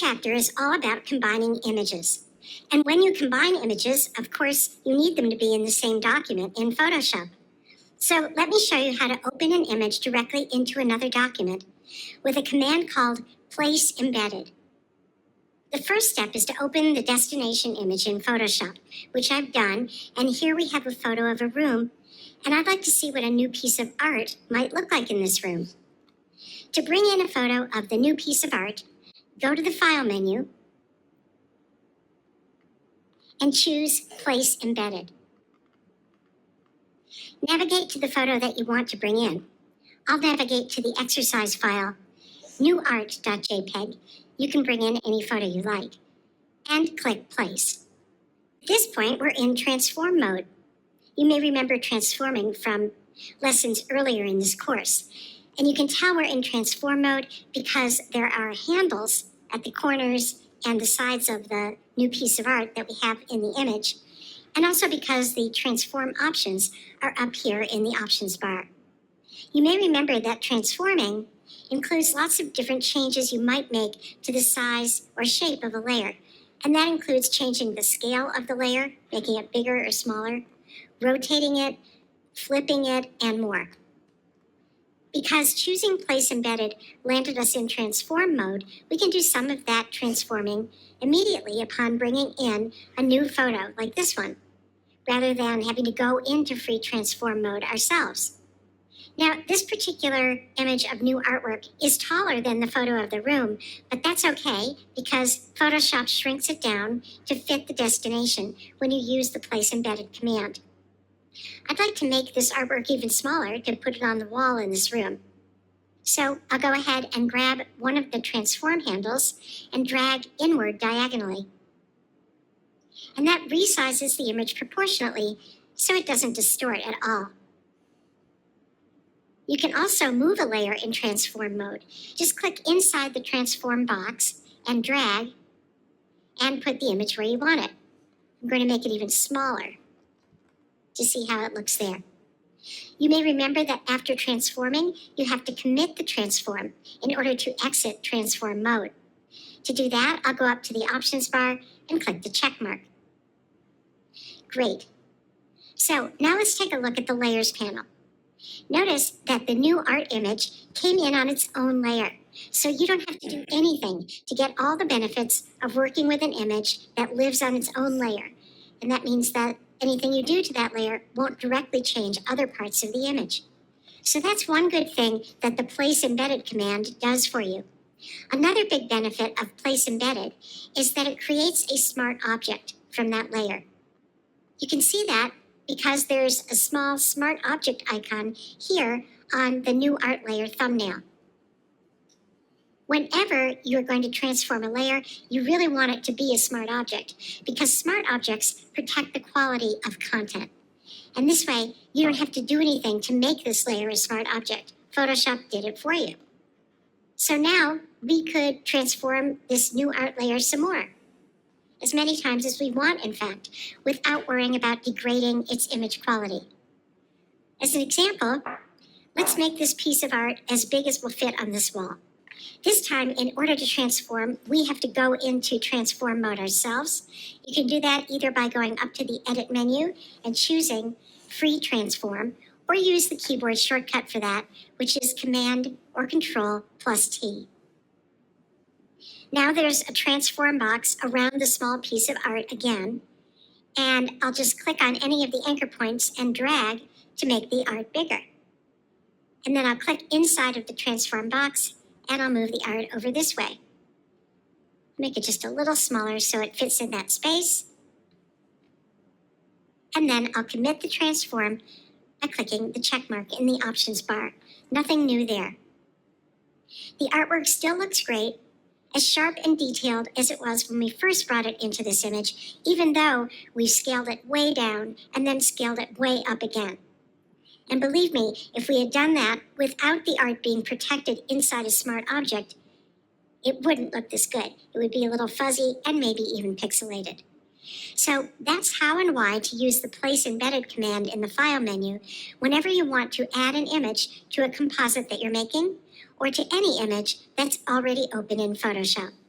chapter is all about combining images. And when you combine images, of course, you need them to be in the same document in Photoshop. So let me show you how to open an image directly into another document with a command called Place Embedded. The first step is to open the destination image in Photoshop, which I've done, and here we have a photo of a room, and I'd like to see what a new piece of art might look like in this room. To bring in a photo of the new piece of art, go to the File menu and choose Place Embedded. Navigate to the photo that you want to bring in. I'll navigate to the exercise file, newart.jpg. You can bring in any photo you like, and click Place. At this point, we're in transform mode. You may remember transforming from lessons earlier in this course. And you can tell we're in transform mode because there are handles at the corners and the sides of the new piece of art that we have in the image, and also because the transform options are up here in the options bar. You may remember that transforming includes lots of different changes you might make to the size or shape of a layer, and that includes changing the scale of the layer, making it bigger or smaller, rotating it, flipping it, and more. Because choosing Place Embedded landed us in transform mode, we can do some of that transforming immediately upon bringing in a new photo like this one, rather than having to go into free transform mode ourselves. Now, this particular image of new artwork is taller than the photo of the room, but that's okay because Photoshop shrinks it down to fit the destination when you use the Place Embedded command. I'd like to make this artwork even smaller to put it on the wall in this room. So I'll go ahead and grab one of the transform handles and drag inward diagonally. And that resizes the image proportionately so it doesn't distort at all. You can also move a layer in transform mode. Just click inside the transform box and drag and put the image where you want it. I'm going to make it even smaller to see how it looks there. You may remember that after transforming, you have to commit the transform in order to exit transform mode. To do that, I'll go up to the options bar and click the check mark. Great. So now let's take a look at the layers panel. Notice that the new art image came in on its own layer, so you don't have to do anything to get all the benefits of working with an image that lives on its own layer. And that means that anything you do to that layer won't directly change other parts of the image. So that's one good thing that the Place Embedded command does for you. Another big benefit of Place Embedded is that it creates a smart object from that layer. You can see that because there's a small smart object icon here on the new art layer thumbnail. Whenever you're going to transform a layer, you really want it to be a smart object because smart objects protect the quality of content. And this way, you don't have to do anything to make this layer a smart object. Photoshop did it for you. So now we could transform this new art layer some more, as many times as we want, in fact, without worrying about degrading its image quality. As an example, let's make this piece of art as big as will fit on this wall. This time, in order to transform, we have to go into transform mode ourselves. You can do that either by going up to the edit menu and choosing free transform, or use the keyboard shortcut for that, which is Command or Control plus T. Now there's a transform box around the small piece of art again, and I'll just click on any of the anchor points and drag to make the art bigger. And then I'll click inside of the transform box and I'll move the art over this way. Make it just a little smaller so it fits in that space. And then I'll commit the transform by clicking the check mark in the options bar. Nothing new there. The artwork still looks great, as sharp and detailed as it was when we first brought it into this image, even though we scaled it way down and then scaled it way up again. And believe me, if we had done that without the art being protected inside a smart object, it wouldn't look this good. It would be a little fuzzy and maybe even pixelated. So that's how and why to use the Place Embedded command in the File menu whenever you want to add an image to a composite that you're making or to any image that's already open in Photoshop.